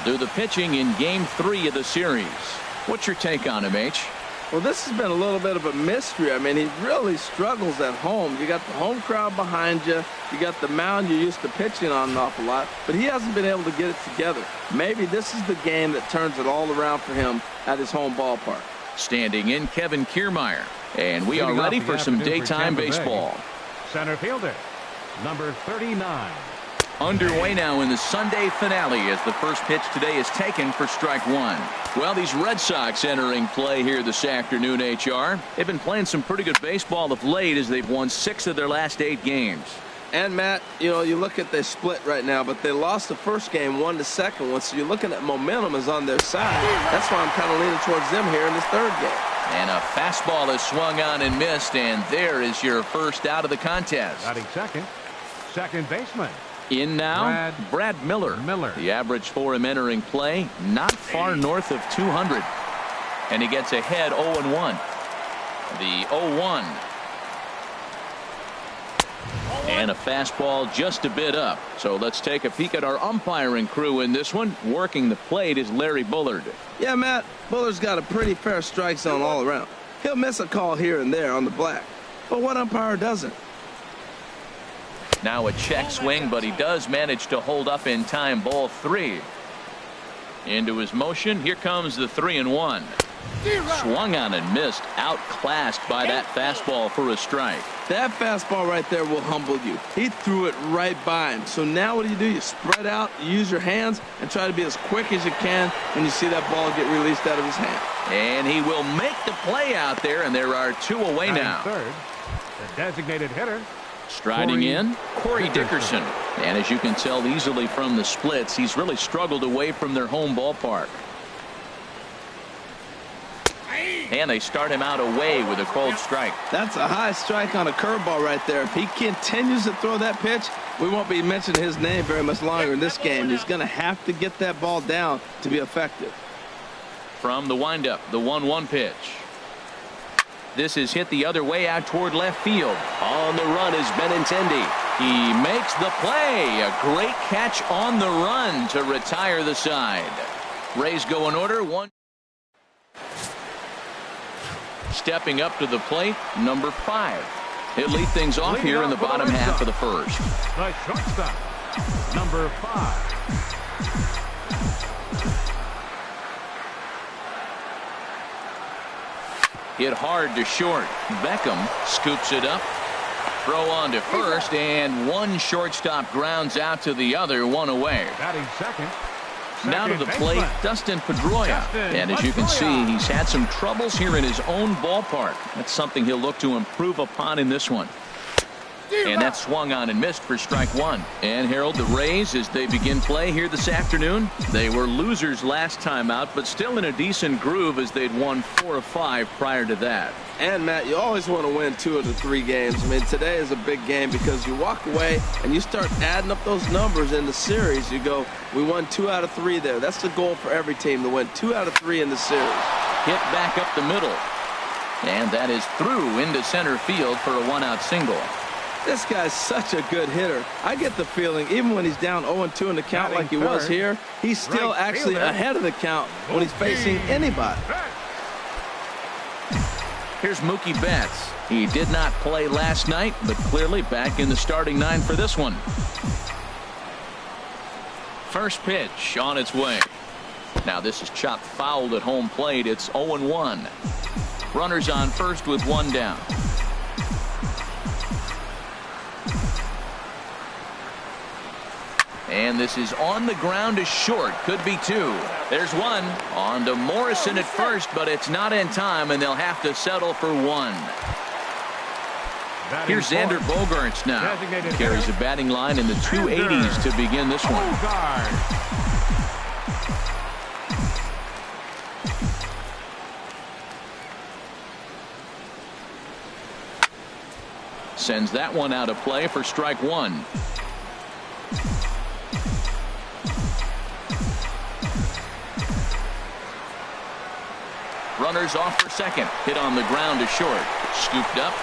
do the pitching in Game 3 of the series. What's your take on him, H? Well, this has been a little bit of a mystery. I mean, he really struggles at home. You got the home crowd behind you. You got the mound you're used to pitching on an awful lot. But he hasn't been able to get it together. Maybe this is the game that turns it all around for him at his home ballpark. Standing in, Kevin Kiermaier. And we are ready for some daytime baseball. Center fielder, number 39. Underway now in the Sunday finale as the first pitch today is taken for strike one. Well, these Red Sox entering play here this afternoon, HR. They've been playing some pretty good baseball of late as they've won 6 of their last 8 games. And, Matt, you know, you look at their split right now, but they lost the first game, won the second one, so you're looking at momentum is on their side. That's why I'm kind of leaning towards them here in this third game. And a fastball is swung on and missed, and there is your first out of the contest. Batting second baseman. In now, Brad Miller. The average for him entering play, not far north of 200. And he gets ahead 0-1. The 0-1. And a fastball just a bit up. So let's take a peek at our umpiring crew in this one. Working the plate is Larry Bullard. Yeah, Matt, Bullard's got a pretty fair strike zone all around. He'll miss a call here and there on the black. But what umpire doesn't? Now a check swing, but he does manage to hold up in time. Ball 3. Into his motion. Here comes the 3-1. Swung on and missed. Outclassed by that fastball for a strike. That fastball right there will humble you. He threw it right by him. So now what do? You spread out, you use your hands, and try to be as quick as you can when you see that ball get released out of his hand. And he will make the play out there, and there are 2 away now. Third, the designated hitter. Striding in, Corey Dickerson. And as you can tell easily from the splits, he's really struggled away from their home ballpark. And they start him out away with a cold strike. That's a high strike on a curveball right there. If he continues to throw that pitch, we won't be mentioning his name very much longer in this game. He's going to have to get that ball down to be effective. From the windup, the 1-1 pitch. This is hit the other way out toward left field. On the run is Benintendi. He makes the play. A great catch on the run to retire the side. Rays go in order. 1. Stepping up to the plate, number 5. He'll lead things off here in the bottom half of the first. The shortstop, number 5. Hit hard to short. Beckham scoops it up. Throw on to first, and one shortstop grounds out to the other, 1 away. Batting second. Now to the plate, Dustin Pedroia. And as you can see, he's had some troubles here in his own ballpark. That's something he'll look to improve upon in this one. And that swung on and missed for strike 1. And Harold, the Rays, as they begin play here this afternoon, they were losers last time out, but still in a decent groove as they'd won 4 of 5 prior to that. And, Matt, you always want to win 2 of the 3 games. I mean, today is a big game because you walk away and you start adding up those numbers in the series. You go, we won 2 out of 3 there. That's the goal for every team, to win 2 out of 3 in the series. Hit back up the middle. And that is through into center field for a 1-out single. This guy's such a good hitter. I get the feeling, even when he's down 0-2 in the count like he was here, he's still actually ahead of the count when he's facing anybody. Here's Mookie Betts. He did not play last night, but clearly back in the starting 9 for this one. First pitch on its way. Now this is chopped fouled at home plate. It's 0-1. Runners on first with 1 down. And this is on the ground to short. Could be 2. There's 1. On to Morrison at first, but it's not in time, and they'll have to settle for 1. Here's Xander Bogaerts now. Carries a batting line in the 280s to begin this one. Sends that one out of play for strike 1. Runners off for second. Hit on the ground to short. Scooped up.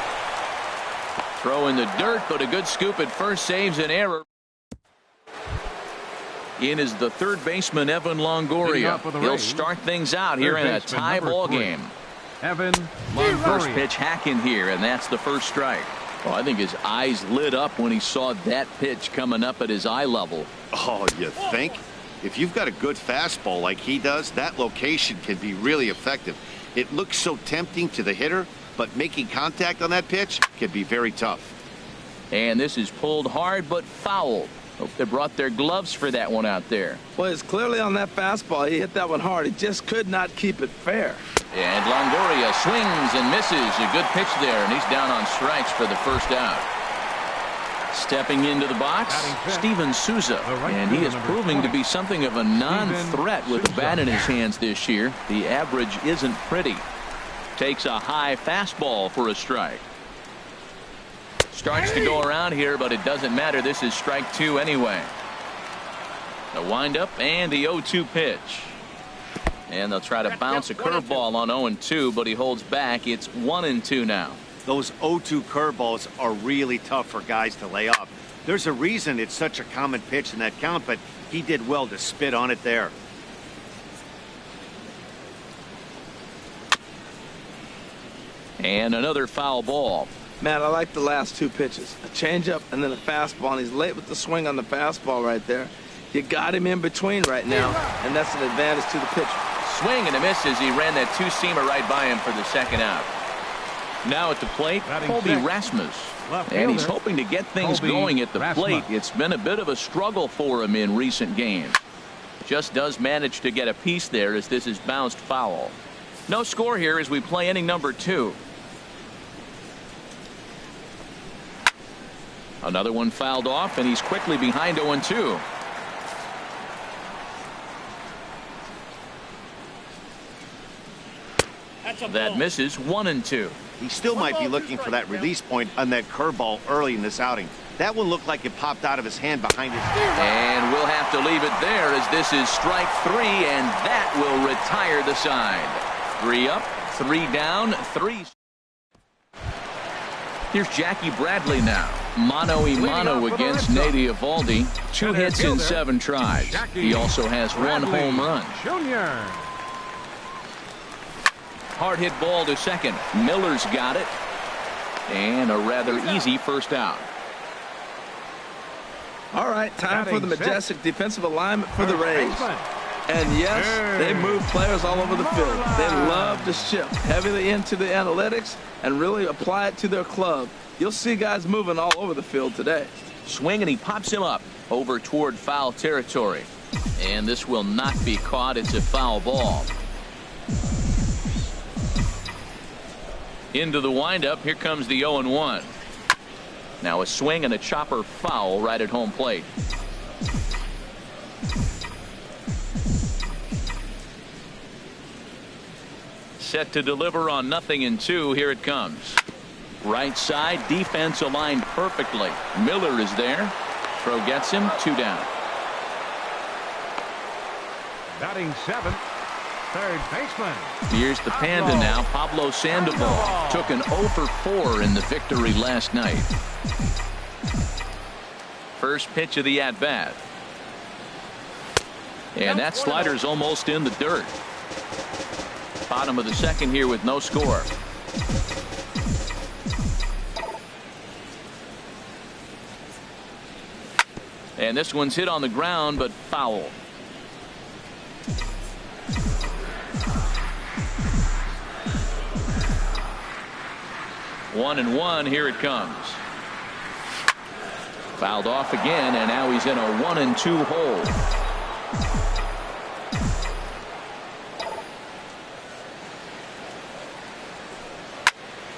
Throw in the dirt, but a good scoop at first saves an error. In is the third baseman, Evan Longoria. He'll start things out here in a tie ball game. Evan First Longoria. pitch hacking here, and that's the first strike. Oh, I think his eyes lit up when he saw that pitch coming up at his eye level. Oh, you think? If you've got a good fastball like he does, that location can be really effective. It looks so tempting to the hitter, but making contact on that pitch can be very tough. And this is pulled hard but foul. Hope they brought their gloves for that one out there. Well, it's clearly on that fastball. He hit that one hard. He just could not keep it fair. And Longoria swings and misses. A good pitch there, and he's down on strikes for the first out. Stepping into the box, Steven Souza, and he is proving to be something of a non-threat with the bat in his hands this year. The average isn't pretty. Takes a high fastball for a strike. Starts to go around here, but it doesn't matter. This is strike two anyway. The windup and the 0-2 pitch. And they'll try to bounce a curveball on 0-2, but he holds back. It's 1-2 now. Those 0-2 curveballs are really tough for guys to lay off. There's a reason it's such a common pitch in that count, but he did well to spit on it there. And another foul ball. Man, I like the last two pitches. A changeup and then a fastball, and he's late with the swing on the fastball right there. You got him in between right now, and that's an advantage to the pitcher. Swing and a miss as he ran that two-seamer right by him for the second out. Now at the plate, Colby Rasmus. And he's hoping to get things going at the plate. It's been a bit of a struggle for him in recent games. Just does manage to get a piece there as this is bounced foul. No score here as we play inning number 2. Another one fouled off, and he's quickly behind 0-2. That misses 1-2. He still might be looking for that release point on that curveball early in this outing. That one looked like it popped out of his hand behind his ear. And we'll have to leave it there as this is strike 3, and that will retire the side. 3 up, 3 down, 3. Here's Jackie Bradley now. Mano-a-mano against Nate Eovaldi. 2 hits in 7 tries. He also has 1 home run. Junior. Hard hit ball to second. Miller's got it. And a rather easy first out. All right, time for the majestic defensive alignment for the Rays. And yes, they move players all over the field. They love to shift heavily into the analytics and really apply it to their club. You'll see guys moving all over the field today. Swing, and he pops him up over toward foul territory. And this will not be caught. It's a foul ball. Into the windup. Here comes the 0-1. Now a swing and a chopper foul right at home plate. Set to deliver on 0-2. Here it comes. Right side, defense aligned perfectly. Miller is there. Throw gets him. 2 down. Batting 7th, third baseman. Here's the Panda now. Pablo Sandoval took an 0 for 4 in the victory last night. First pitch of the at-bat. And that slider's almost in the dirt. Bottom of the second here with no score. And this one's hit on the ground, but foul. One and one. Here it comes. Fouled off again, and now he's in a 1-2 hole.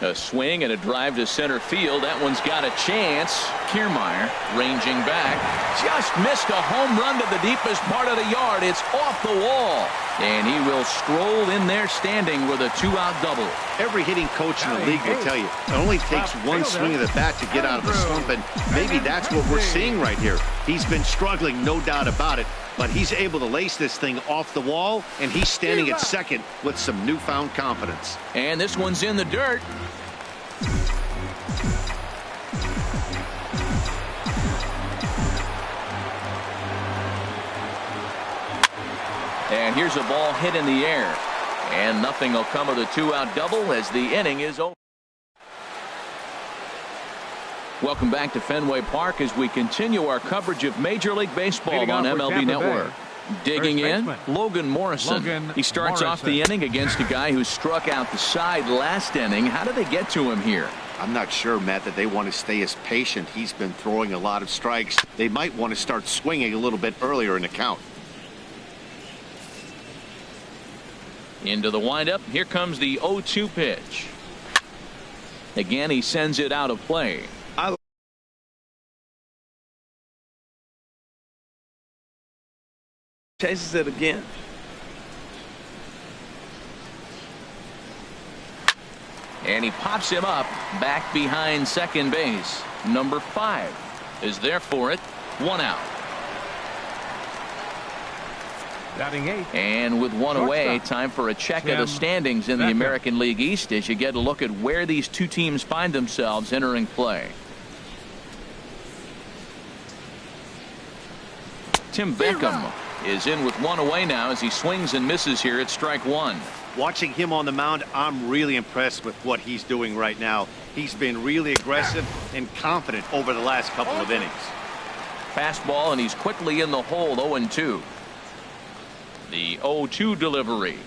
A swing and a drive to center field. That one's got a chance. Kiermaier ranging back. Just missed a home run to the deepest part of the yard. It's off the wall. And he will stroll in there standing with a 2-out double. Every hitting coach in the league will tell you it only takes one swing of the bat to get out of the slump, and maybe that's what we're seeing right here. He's been struggling, no doubt about it, but he's able to lace this thing off the wall, and he's standing at second with some newfound confidence. And this one's in the dirt. And here's a ball hit in the air. And nothing will come of the 2-out double as the inning is over. Welcome back to Fenway Park as we continue our coverage of Major League Baseball on MLB Network. Digging in, Logan Morrison. He starts off the inning against a guy who struck out the side last inning. How did they get to him here? I'm not sure, Matt, that they want to stay as patient. He's been throwing a lot of strikes. They might want to start swinging a little bit earlier in the count. Into the windup. Here comes the 0-2 pitch. Again, he sends it out of play. Chases it again. And he pops him up back behind second base. Number 5 is there for it. 1 out. Batting 8. And with 1 away, time for a check of the standings in the American League East as you get a look at where these two teams find themselves entering play. Tim Beckham is in with 1 away now as he swings and misses here at strike 1. Watching him on the mound, I'm really impressed with what he's doing right now. He's been really aggressive and confident over the last couple of innings. Fastball, and he's quickly in the hole. 0-2. The 0-2 delivery.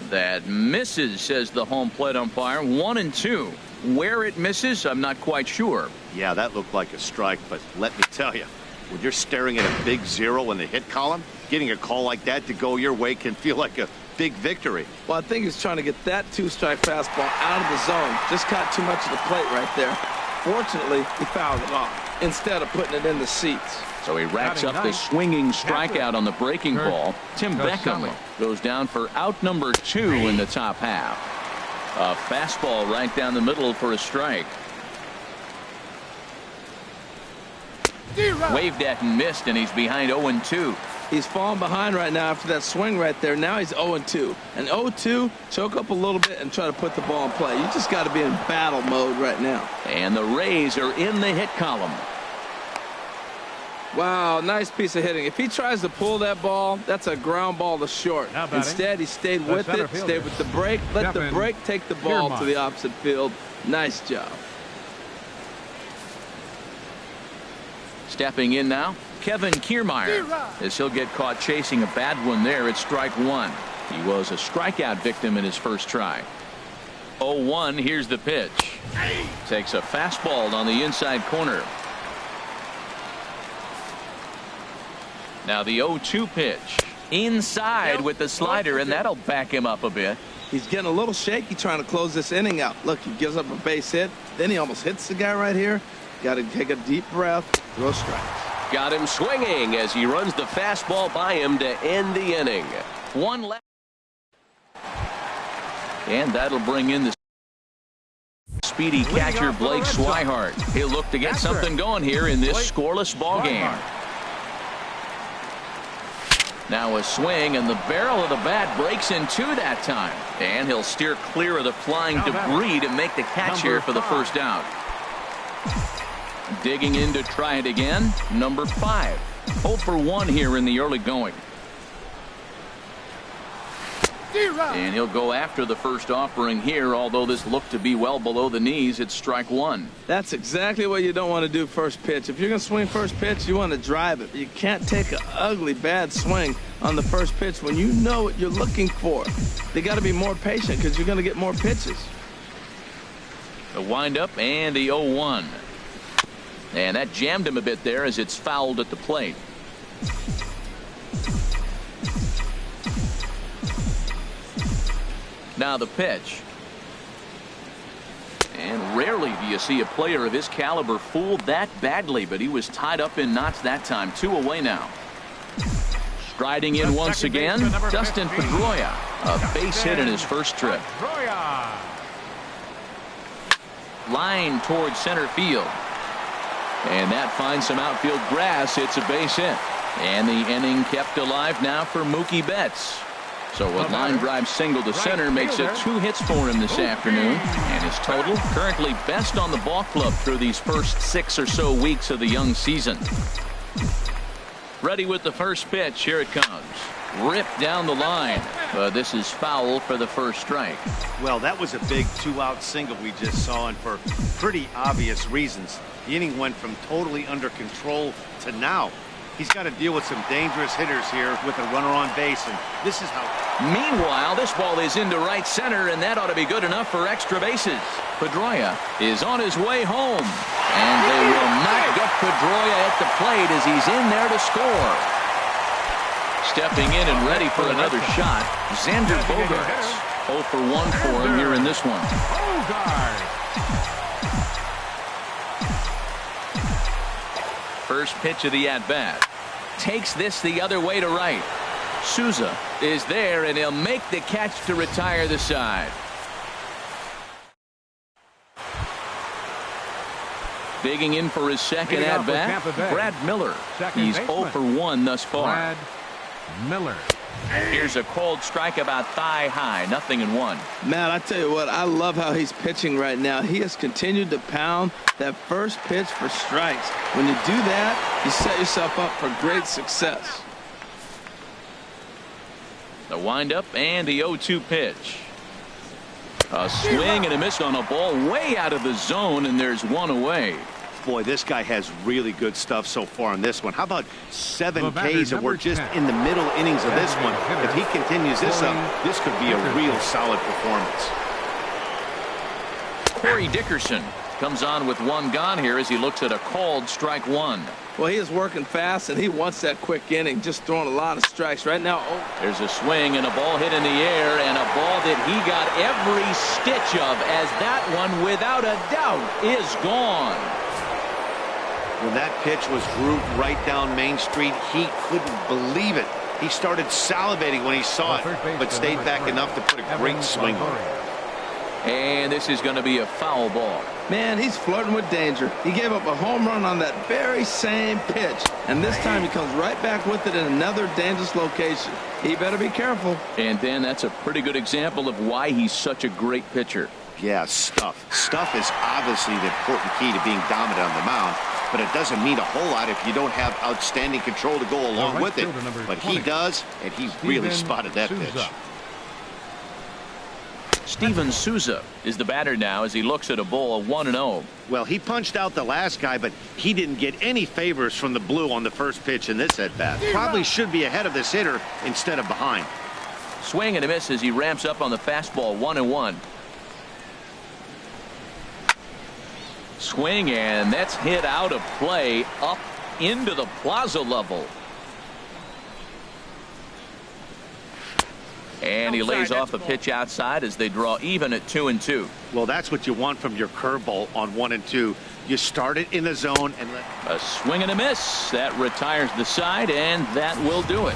That misses, says the home plate umpire. 1-2. Where it misses, I'm not quite sure. Yeah, that looked like a strike, but let me tell you, when you're staring at a big 0 in the hit column, getting a call like that to go your way can feel like a big victory. Well, I think he's trying to get that 2-strike fastball out of the zone. Just caught too much of the plate right there. Fortunately, he fouled it off instead of putting it in the seats. So he racks up the swinging strikeout on the breaking ball. Tim Beckham goes down for out number 2 in the top half. A fastball right down the middle for a strike. Waved at and missed, and he's behind 0-2. He's falling behind right now after that swing right there. Now he's 0-2. And 0-2, choke up a little bit and try to put the ball in play. You just got to be in battle mode right now. And the Rays are in the hit column. Wow, nice piece of hitting. If he tries to pull that ball, that's a ground ball to short. Instead, he stayed with it, stayed with the break, let the break take the ball to the opposite field. Nice job. Stepping in now, Kevin Kiermaier, as he'll get caught chasing a bad one there at strike 1. He was a strikeout victim in his first try. 0-1, here's the pitch. Takes a fastball on the inside corner. Now the 0-2 pitch. Inside with the slider, and that'll back him up a bit. He's getting a little shaky trying to close this inning out. Look, he gives up a base hit. Then he almost hits the guy right here. Got to take a deep breath. Throw strikes. Got him swinging as he runs the fastball by him to end the inning. 1 left. And that'll bring in the speedy catcher Blake Swihart. He'll look to get something going here in this scoreless ball game. Now a swing, and the barrel of the bat breaks in 2 that time. And he'll steer clear of the flying debris to make the catch here for the first out. Digging in to try it again, number 5. 0-for-1 here in the early going. And he'll go after the first offering here, although this looked to be well below the knees. It's strike 1. That's exactly what you don't want to do first pitch. If you're going to swing first pitch, you want to drive it. You can't take an ugly, bad swing on the first pitch when you know what you're looking for. They got to be more patient because you're going to get more pitches. The windup and the 0-1. And that jammed him a bit there as it's fouled at the plate. Now the pitch. And rarely do you see a player of his caliber fooled that badly, but he was tied up in knots that time. 2 away now. Striding in once again, Dustin Pedroia. A base hit in his first trip. Line towards center field. And that finds some outfield grass. It's a base hit. And the inning kept alive now for Mookie Betts. So a line drive single to center makes it 2 hits for him this afternoon. And his total currently best on the ball club through these first 6 or so weeks of the young season. Ready with the first pitch. Here it comes. ripped down the line. But this is foul for the first strike. Well, that was a big 2-out single we just saw, and for pretty obvious reasons. The inning went from totally under control to now. He's got to deal with some dangerous hitters here with a runner on base, and this is how. Meanwhile, this ball is into right center, and that ought to be good enough for extra bases. Pedroia is on his way home, and they will not get Pedroia at the plate as he's in there to score. Stepping in and ready for another shot, Xander Bogaerts. 0 for 1 for him here in this one. First pitch of the at-bat. Takes this the other way to right. Souza is there, and he'll make the catch to retire the side. Digging in for his second at-bat, Brad Miller. He's 0 for 1 thus far. Brad Miller. Here's a cold strike about thigh high, 0-1. Matt, I tell you what, I love how he's pitching right now. He has continued to pound that first pitch for strikes. When you do that, you set yourself up for great success. The windup and the 0-2 pitch. A swing and a miss on a ball way out of the zone, and there's one away. Boy, this guy has really good stuff so far on this one. How about 7 Ks, and we're just in the middle innings of this one. If he continues this up, this could be a real solid performance. Corey Dickerson comes on with one gone here as he looks at a called strike one. Well, he is working fast, and he wants that quick inning, just throwing a lot of strikes right now. Oh. There's a swing and a ball hit in the air, and a ball that he got every stitch of, as that one, without a doubt, is gone. When that pitch was grooved right down Main Street, he couldn't believe it. He started salivating when he saw it, but stayed back enough to put a great swing on it. And this is going to be a foul ball. Man, he's flirting with danger. He gave up a home run on that very same pitch, and this time he comes right back with it in another dangerous location. He better be careful. And then that's a pretty good example of why he's such a great pitcher. Yeah, stuff. Stuff is obviously the important key to being dominant on the mound, but it doesn't mean a whole lot if you don't have outstanding control to go along with it. But he does, and he really spotted that pitch. Steven Souza is the batter now as he looks at a ball 1-0. Well, he punched out the last guy, but he didn't get any favors from the blue on the first pitch in this at-bat. Probably should be ahead of this hitter instead of behind. Swing and a miss as he ramps up on the fastball, 1-1. Swing, and that's hit out of play up into the plaza level. And he lays off a pitch outside as they draw even at 2-2. Well, that's what you want from your curveball on 1 and 2. You start it in the zone and let a swing and a miss that retires the side, and that will do it.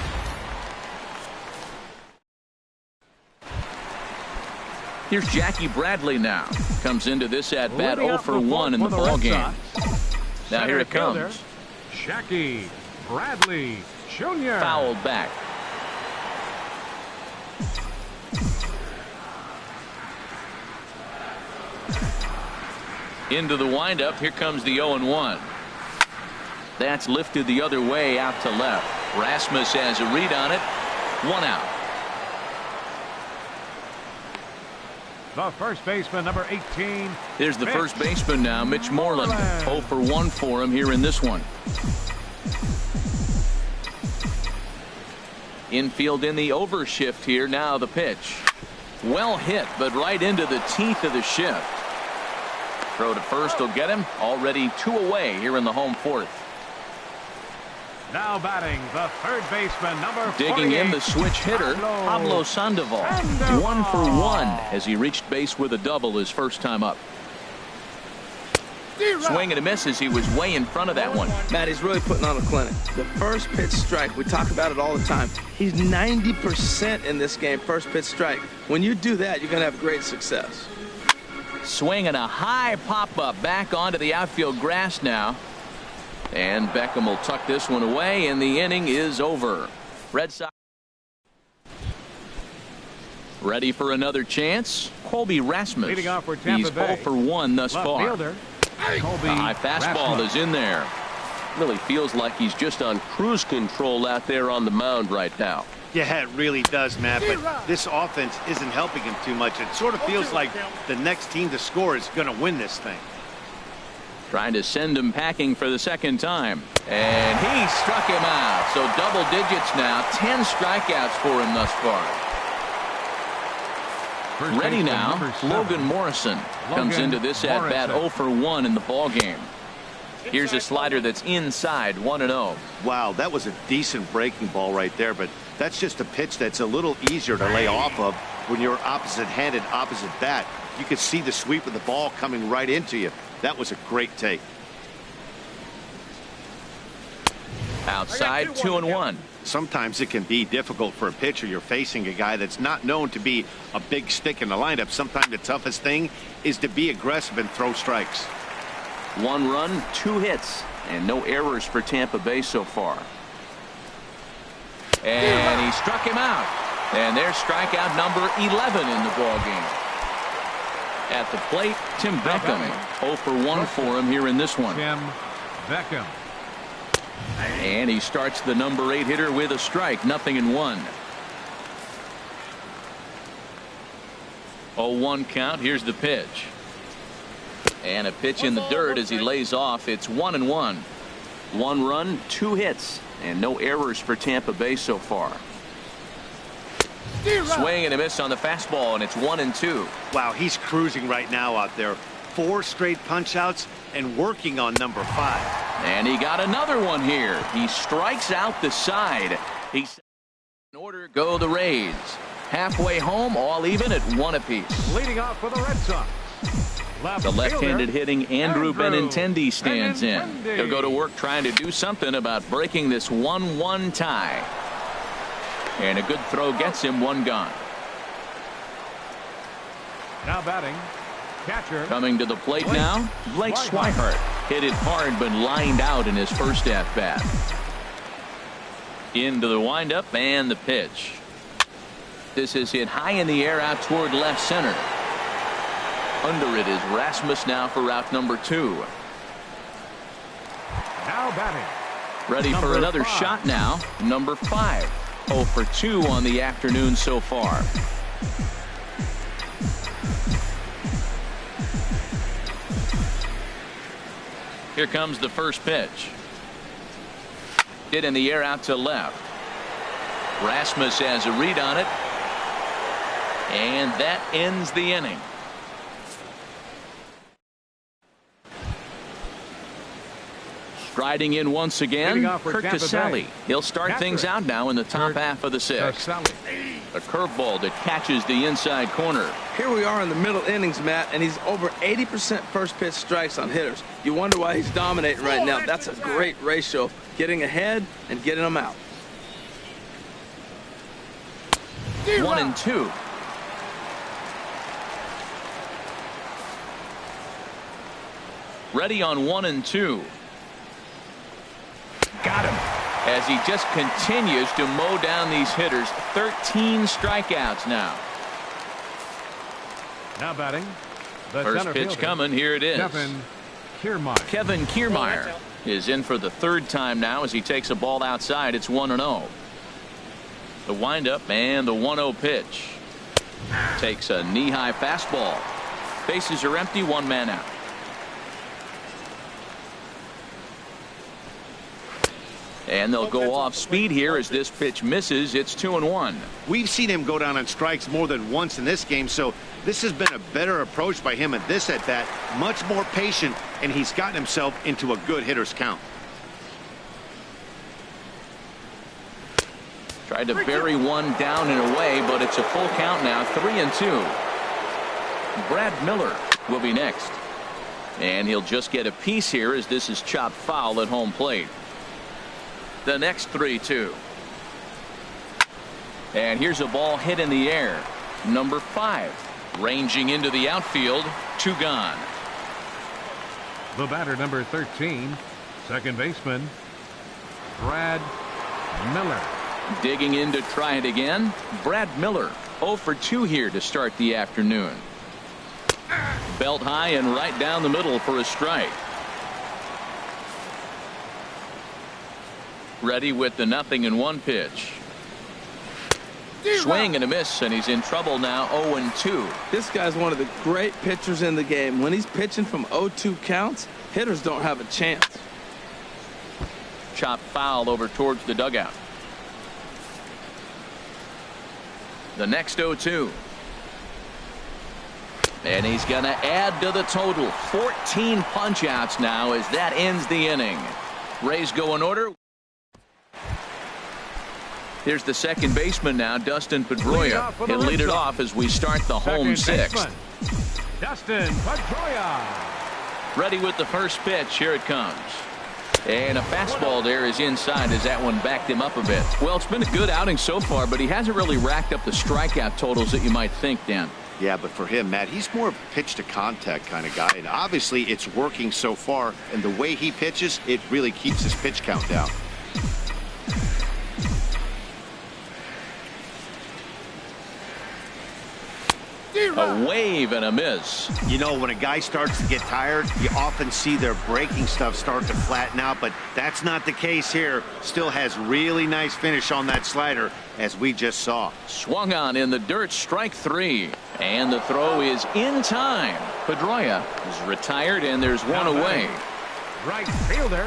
Here's Jackie Bradley now. Comes into this at bat 0 for 1 in the ball game. Now here it comes. Jackie Bradley Jr. Fouled back. Into the windup. Here comes the 0-1. That's lifted the other way out to left. Rasmus has a read on it. 1 out. The first baseman, number 18. Here's the first baseman now, Mitch Moreland. 0 for 1 for him here in this one. Infield in the overshift here. Now the pitch. Well hit, but right into the teeth of the shift. Throw to first will get him. Already 2 away here in the home fourth. Now batting the third baseman, number 48. Digging in the switch hitter, Pablo Sandoval. 1 for 1 as he reached base with a double his first time up. Swing and a miss as he was way in front of that one. Matt, he's really putting on a clinic. The first pitch strike, we talk about it all the time. He's 90% in this game, first pitch strike. When you do that, you're going to have great success. Swing and a high pop-up back onto the outfield grass now. And Beckham will tuck this one away, and the inning is over. Red Sox ready for another chance. Colby Rasmus. Leading off for Tampa He's Bay. 0 for 1 thus Left far. fielder, Colby The high fastball Rasmus. is in there. Really feels like he's just on cruise control out there on the mound right now. Yeah, it really does, Matt. But this offense isn't helping him too much. It sort of feels like the next team to score is going to win this thing. Trying to send him packing for the second time. And he struck him out. So double digits now. 10 strikeouts for him thus far. Ready now, Logan Morrison comes into this at-bat 0 for 1 in the ballgame. Here's a slider that's inside, 1-0. Wow, that was a decent breaking ball right there, but that's just a pitch that's a little easier to lay off of when you're opposite-handed, opposite bat. You could see the sweep of the ball coming right into you. That was a great take. Outside, 2-1. Sometimes it can be difficult for a pitcher. You're facing a guy that's not known to be a big stick in the lineup. Sometimes the toughest thing is to be aggressive and throw strikes. 1 run, 2 hits, and no errors for Tampa Bay so far. And he struck him out. And there's strikeout number 11 in the ballgame. At the plate, Tim Beckham. 0 for 1 for him here in this one. Tim Beckham. And he starts the number 8 hitter with a strike, 0-1. 0-1 count. Here's the pitch. And a pitch in the dirt as he lays off. It's 1-1. 1 run, 2 hits, and no errors for Tampa Bay so far. Swing and a miss on the fastball, and it's 1-2. Wow, he's cruising right now out there. 4 straight punch outs and working on number 5. And he got another one here. He strikes out the side. He's in order. Go the Rays. Halfway home, all even at 1 apiece. Leading off for the Red Sox. The left-handed hitting Andrew Benintendi stands in. He'll go to work trying to do something about breaking this 1-1 tie. And a good throw gets him 1 gone. Now batting, catcher. Coming to the plate now, Blake Swihart. Hit it hard but lined out in his first at-bat. Into the windup and the pitch. This is hit high in the air out toward left center. Under it is Rasmus now for route number 2. Now batting. Ready for another shot now. Number 5. 0 for 2 on the afternoon so far. Here comes the first pitch. Hit in the air out to left. Rasmus has a read on it. And that ends the inning. Striding in once again, Kurt Casale. He'll start things out now in the top half of the 6th. A curveball that catches the inside corner. Here we are in the middle innings, Matt, and he's over 80% first pitch strikes on hitters. You wonder why he's dominating right now. That's a great ratio, getting ahead and getting them out. 1-2. Ready on 1-2. Got him. As he just continues to mow down these hitters. 13 strikeouts now. Now batting. First pitch coming. Here it is. Kevin Kiermaier is in for the 3rd time now as he takes a ball outside. It's 1-0. The windup and the 1-0 pitch. Takes a knee-high fastball. Bases are empty. 1 man out. And they'll go off speed here as this pitch misses. It's 2-1. We've seen him go down on strikes more than once in this game, so this has been a better approach by him at this at-bat. Much more patient, and he's gotten himself into a good hitter's count. Tried to bury one down and away, but it's a full count now. 3-2. Brad Miller will be next. And he'll just get a piece here as this is chopped foul at home plate. The next 3-2. And here's a ball hit in the air. Number 5 ranging into the outfield. 2 gone. The batter, number 13, second baseman Brad Miller. Digging in to try it again. Brad Miller 0 for 2 here to start the afternoon. Belt high and right down the middle for a strike. Ready with the 0-1 pitch. Swing and a miss, and he's in trouble now. 0-2. This guy's one of the great pitchers in the game. When he's pitching from 0-2 counts, hitters don't have a chance. Chop foul over towards the dugout. The next 0-2. And he's going to add to the total. 14 punch-outs now as that ends the inning. Rays go in order. Here's the second baseman now, Dustin Pedroia. He'll lead it off as we start the home sixth. Dustin Pedroia. Ready with the first pitch. Here it comes. And a fastball there is inside as that one backed him up a bit. Well, it's been a good outing so far, but he hasn't really racked up the strikeout totals that you might think, Dan. Yeah, but for him, Matt, he's more of a pitch-to-contact kind of guy. And obviously, it's working so far. And the way he pitches, it really keeps his pitch count down. A wave and a miss. You know, when a guy starts to get tired, you often see their breaking stuff start to flatten out, but that's not the case here. Still has really nice finish on that slider, as we just saw. Swung on in the dirt, strike three. And the throw is in time. Pedroia is retired, and there's one away. Right fielder.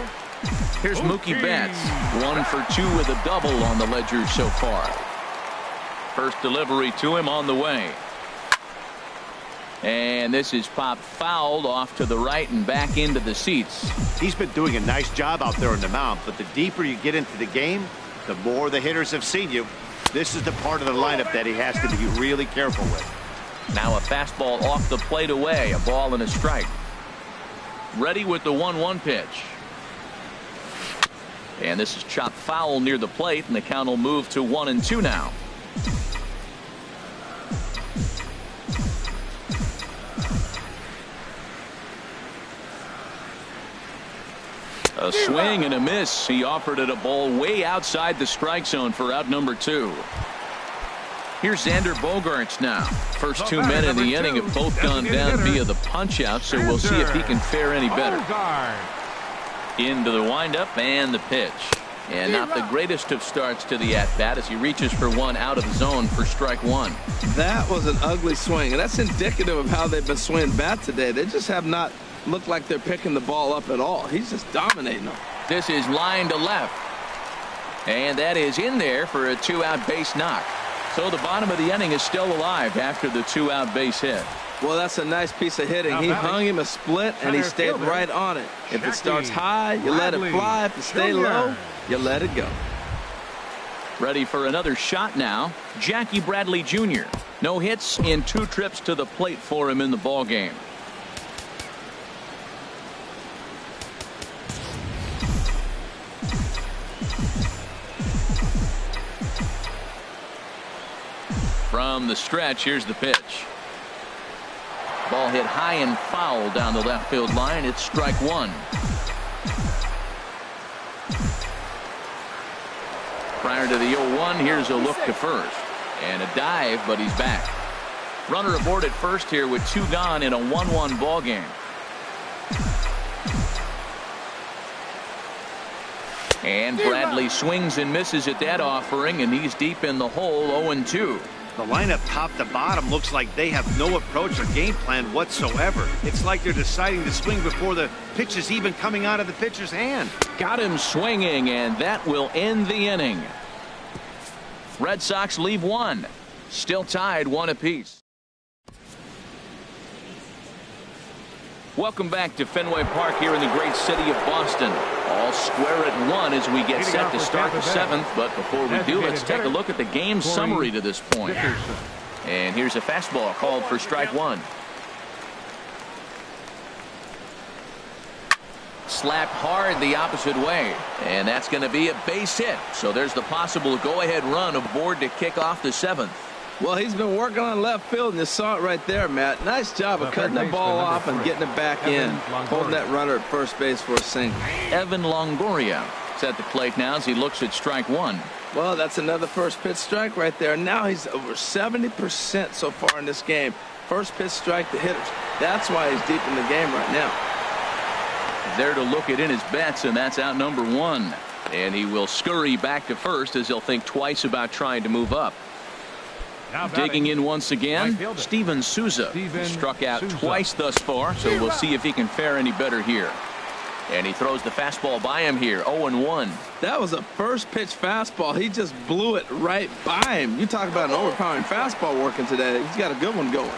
Here's Mookie Betts. 1 for 2 with a double on the ledger so far. First delivery to him on the way. And this is popped fouled off to the right and back into the seats. He's been doing a nice job out there on the mound, but the deeper you get into the game, the more the hitters have seen you. This is the part of the lineup that he has to be really careful with. Now a fastball off the plate away, a ball and a strike. Ready with the 1-1 pitch. And this is chopped foul near the plate, and the count will move to 1-2 now. A swing and a miss. He offered it a ball way outside the strike zone for out number 2. Here's Xander Bogaerts now. First 2 men in the inning have both gone down via the punch out, so we'll see if he can fare any better. Into the windup and the pitch. And not the greatest of starts to the at-bat as he reaches for one out of the zone for strike one. That was an ugly swing, and that's indicative of how they've been swinging bat today. They just have not looked like they're picking the ball up at all. He's just dominating them. This is line to left. And that is in there for a 2-out base knock. So the bottom of the inning is still alive after the 2-out base hit. Well, that's a nice piece of hitting. He hung him a split, and he stayed right on it. If it starts high, you let it fly. If it stays low, you let it go. Ready for another shot now. Jackie Bradley Jr. No hits in 2 trips to the plate for him in the ball game. From the stretch, here's the pitch. Ball hit high and foul down the left field line. It's strike one. Prior to the 0-1, here's a look to first. And a dive, but he's back. Runner aboard at first here with 2 gone in a 1-1 ball game. And Bradley swings and misses at that offering, and he's deep in the hole, 0-2. The lineup top to bottom looks like they have no approach or game plan whatsoever. It's like they're deciding to swing before the pitch is even coming out of the pitcher's hand. Got him swinging, and that will end the inning. Red Sox leave 1. Still tied 1 apiece. Welcome back to Fenway Park here in the great city of Boston. All square at 1 as we get set to start the 7th. But before we do, let's take a look at the game summary to this point. And here's a fastball called for strike 1. Slapped hard the opposite way. And that's going to be a base hit. So there's the possible go-ahead run aboard to kick off the 7th. Well, he's been working on left field, and you saw it right there, Matt. Nice job of cutting the ball off and getting it back in. Holding that runner at first base for a single. Evan Longoria is at the plate now as he looks at strike 1. Well, that's another first pitch strike right there. Now he's over 70% so far in this game. First pitch strike to hitters. That's why he's deep in the game right now. There to look it in his bets, and that's out number 1. And he will scurry back to first as he'll think twice about trying to move up. Digging in once again, Steven Souza. Struck out twice thus far, so we'll see if he can fare any better here. And he throws the fastball by him here, 0-1. That was a first pitch fastball. He just blew it right by him. You talk about an overpowering fastball working today. He's got a good one going.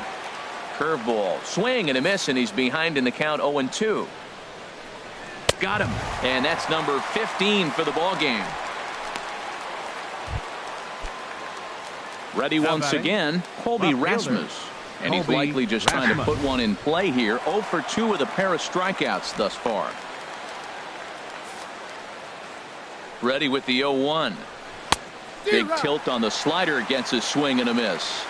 Curveball, swing and a miss, and he's behind in the count, 0-2. Got him, and that's number 15 for the ball game. Ready once again, Colby Rasmus. And he's likely just trying to put one in play here. 0 for 2 with a pair of strikeouts thus far. Ready with the 0-1. Big tilt on the slider, gets a swing and a miss.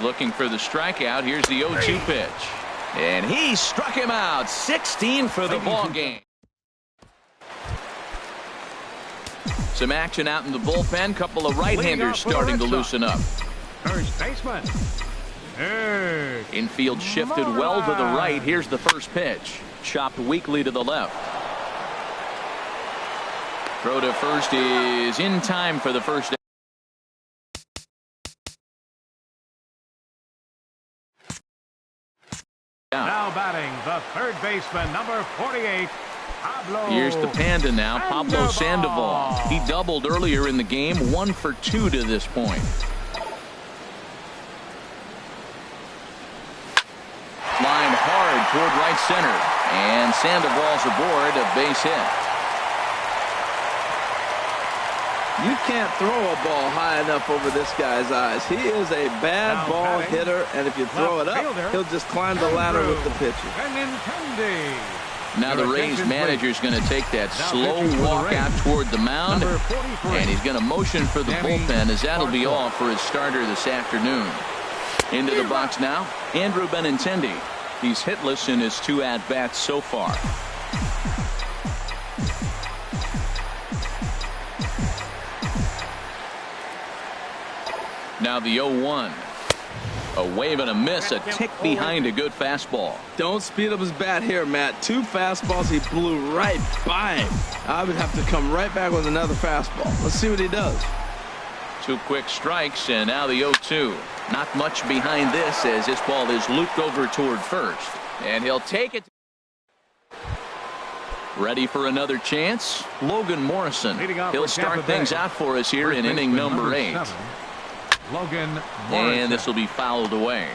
Looking for the strikeout. Here's the 0-2 pitch. And he struck him out. 16 for the ball game. Some action out in the bullpen. Couple of right-handers starting to loosen up. First baseman. Infield shifted well to the right. Here's the first pitch. Chopped weakly to the left. Throw to first is in time for the first. Now batting the third baseman, number 48. Pablo. Here's the Panda now, Pablo Sandoval. He doubled earlier in the game, 1 for 2 to this point. Lined hard toward right center, and Sandoval's aboard, a base hit. You can't throw a ball high enough over this guy's eyes. He is a bad ball hitter, and if you throw it up, he'll just climb the ladder with the pitcher. Now the Rays manager's going to take that slow walk out toward the mound, and he's going to motion for the bullpen, as that'll be all for his starter this afternoon. Into the box now, Andrew Benintendi. He's hitless in his 2 at-bats so far. Now the 0-1. A wave and a miss, a tick behind a good fastball. Don't speed up his bat here, Matt. 2 fastballs he blew right by him. I would have to come right back with another fastball. Let's see what he does. 2 quick strikes, and now the 0-2. Not much behind this as this ball is looped over toward first. And he'll take it. Ready for another chance? Logan Morrison. He'll start things out for us here in inning number 8. Logan Morrison. And this will be fouled away.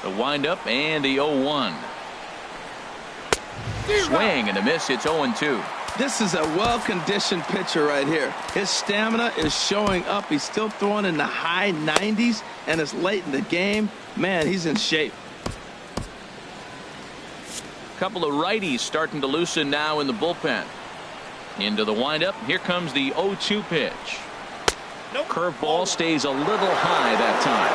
The windup and the 0-1. Swing and a miss. It's 0-2. This is a well-conditioned pitcher right here. His stamina is showing up. He's still throwing in the high 90s, and it's late in the game. Man, he's in shape. Couple of righties starting to loosen now in the bullpen. Into the windup. Here comes the 0-2 pitch. Curveball stays a little high that time.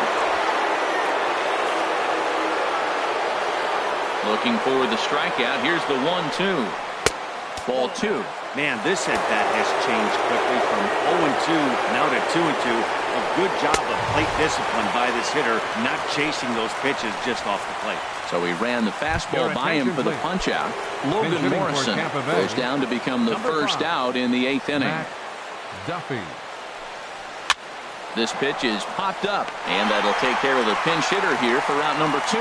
Looking for the strikeout. Here's the 1-2. Ball 2. Man, this at-bat has changed quickly from 0-2 now to 2-2. A good job of plate discipline by this hitter, not chasing those pitches just off the plate. So he ran the fastball by him for the punch-out. Logan Morrison goes down to become the first out in the 8th inning. Duffy. This pitch is popped up, and that'll take care of the pinch hitter here for out number 2.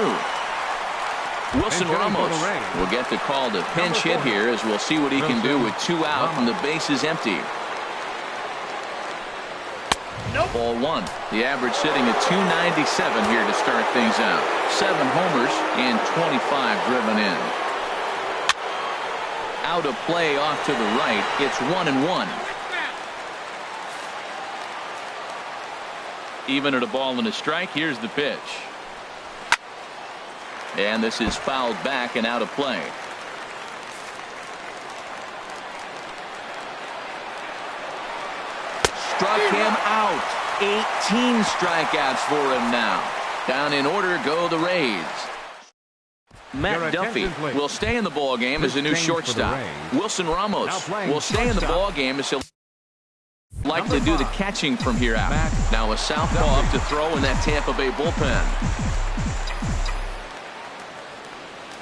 Wilson Ramos will get the call to pinch hit here, as we'll see what he can do with 2 out and the base is empty. Ball 1. The average sitting at 297 here to start things out. 7 homers and 25 driven in. Out of play off to the right. It's 1-1. Even at a ball and a strike. Here's the pitch. And this is fouled back and out of play. Struck him out. 18 strikeouts for him now. Down in order go the Rays. Matt Duffy will stay in the ball game as a new shortstop. Wilson Ramos will stay in the ball game as he'll likely do the catching from here out. Now a southpaw up to throw in that Tampa Bay bullpen.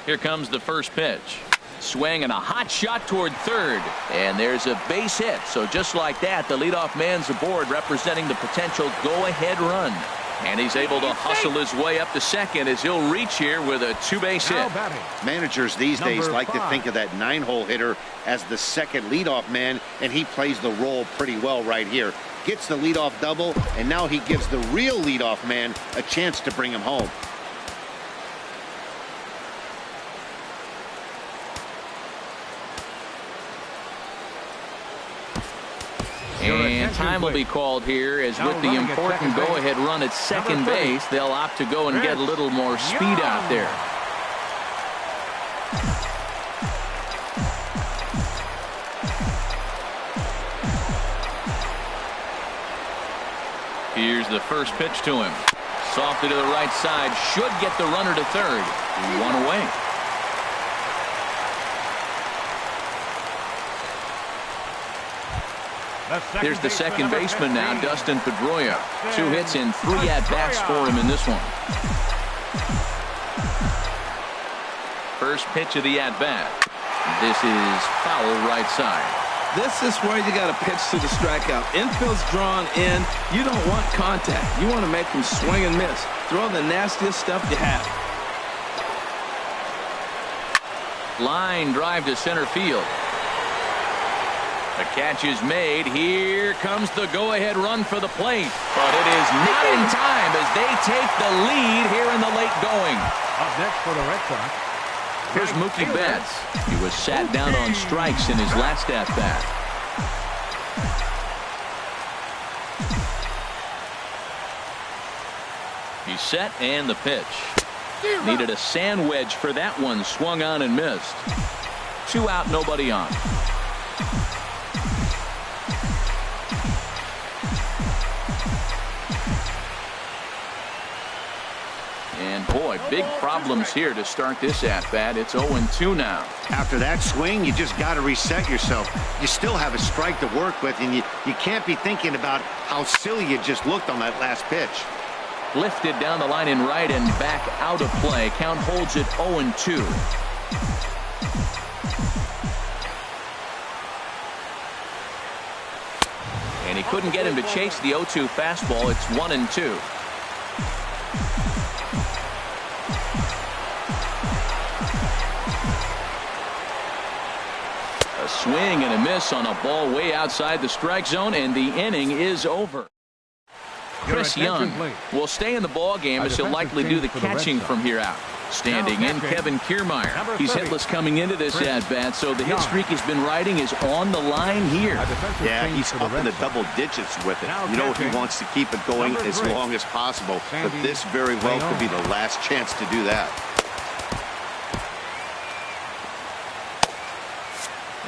Here comes the first pitch. Swing and a hot shot toward third. And there's a base hit. So just like that, the leadoff man's aboard, representing the potential go-ahead run. And he's able to hustle his way up to second as he'll reach here with a two-base hit. Managers these days like to think of that 9-hole hitter as the second leadoff man, and he plays the role pretty well right here. Gets the leadoff double, and now he gives the real leadoff man a chance to bring him home. And time will be called here, as with the important go-ahead run at second base, they'll opt to go and get a little more speed out there. Here's the first pitch to him. Softly to the right side, should get the runner to third. One away. Here's the second baseman now, Dustin Pedroia. 2 hits and 3 at-bats for him in this one. First pitch of the at-bat. This is foul right side. This is where you got to pitch to the strikeout. Infield's drawn in. You don't want contact. You want to make them swing and miss. Throw the nastiest stuff you have. Line drive to center field. The catch is made. Here comes the go-ahead run for the plate. But it is not in time as they take the lead here in the late going. Up next for the Red Sox. Here's Mookie Betts. He was sat down on strikes in his last at-bat. He's set and the pitch. Needed a sand wedge for that one. Swung on and missed. 2 out, nobody on. And boy, big problems here to start this at-bat. It's 0-2 now. After that swing, you just got to reset yourself. You still have a strike to work with, and you can't be thinking about how silly you just looked on that last pitch. Lifted down the line in right and back out of play. Count holds it 0-2. And he couldn't get him to chase the 0-2 fastball. It's 1-2. A swing and a miss on a ball way outside the strike zone, and the inning is over. Chris Young will stay in the ball game as he'll likely do the catching from here out. Standing in, Kevin Kiermaier. He's hitless coming into this at-bat, so the hit streak he's been riding is on the line here. Yeah, he's up in the double digits with it. You know, he wants to keep it going as long as possible, but this very well could be the last chance to do that.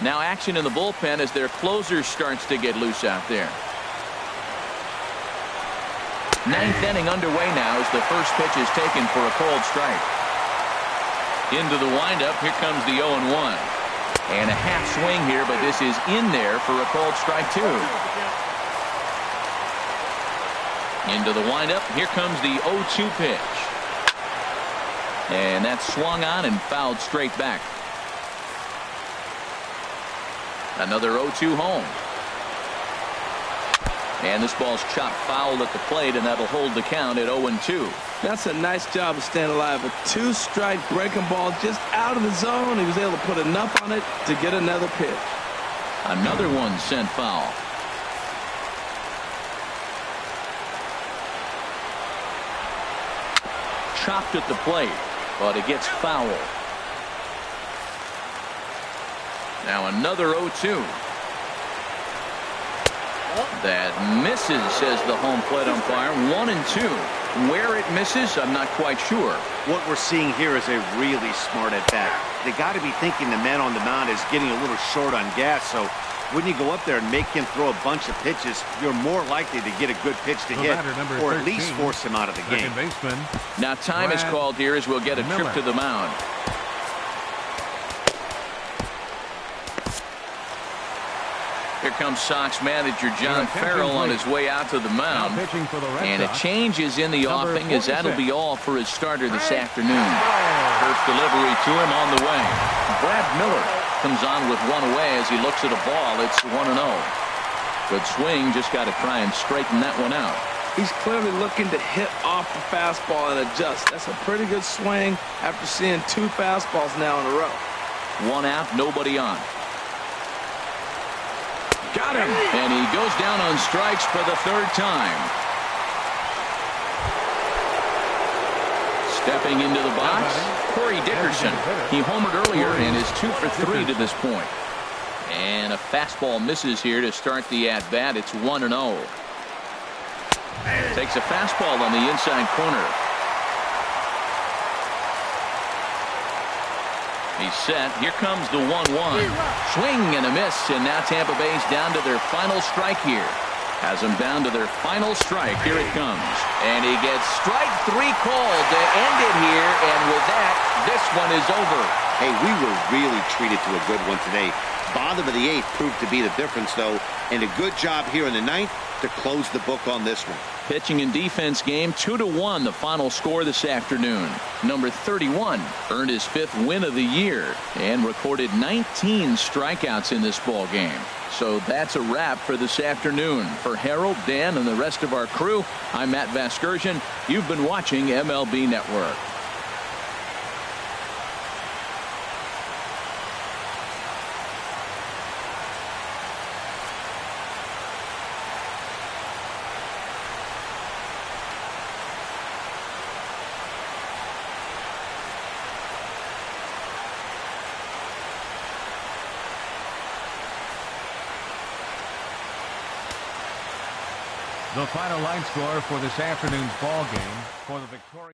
Now action in the bullpen as their closer starts to get loose out there. 9th inning underway now as the first pitch is taken for a cold strike. Into the windup, here comes the 0-1. And a half swing here, but this is in there for a cold strike 2. Into the windup, here comes the 0-2 pitch. And that's swung on and fouled straight back. Another 0-2 home. And this ball's chopped foul at the plate, and that'll hold the count at 0-2. That's a nice job of staying alive. A 2-strike breaking ball just out of the zone. He was able to put enough on it to get another pitch. Another one sent foul. Chopped at the plate, but it gets foul. Now another 0-2. That misses, says the home plate umpire. 1-2. Where it misses, I'm not quite sure. What we're seeing here is a really smart at-bat. They got to be thinking the man on the mound is getting a little short on gas, so when you go up there and make him throw a bunch of pitches, you're more likely to get a good pitch to hit, or at least force him out of the game. Now time is called here as we'll get a trip to the mound. Here comes Sox manager John Farrell on his way out to the mound. And a change is in the offing, as that'll be all for his starter this afternoon. First delivery to him on the way. Brad Miller comes on with one away as he looks at a ball. It's 1-0. Good swing. Just got to try and straighten that one out. He's clearly looking to hit off the fastball and adjust. That's a pretty good swing after seeing 2 fastballs now in a row. 1 out, nobody on. Got him. And he goes down on strikes for the 3rd time. Stepping into the box, Corey Dickerson. He homered earlier and is 2 for 3 to this point. And a fastball misses here to start the at-bat. It's 1-0. Takes a fastball on the inside corner. He's set. Here comes the 1-1. Swing and a miss, and now Tampa Bay's down to their final strike here. Has them down to their final strike. Here it comes. And he gets strike 3 called to end it here, and with that, this one is over. Hey, we were really treated to a good one today. Bottom of the 8th proved to be the difference, though, and a good job here in the 9th to close the book on this one. Pitching and defense game, 2-1 the final score this afternoon. Number 31 earned his 5th win of the year and recorded 19 strikeouts in this ball game. So that's a wrap for this afternoon. For Harold, Dan, and the rest of our crew, I'm Matt Vasgersian. You've been watching MLB Network. The final line score for this afternoon's ball game for the Victoria.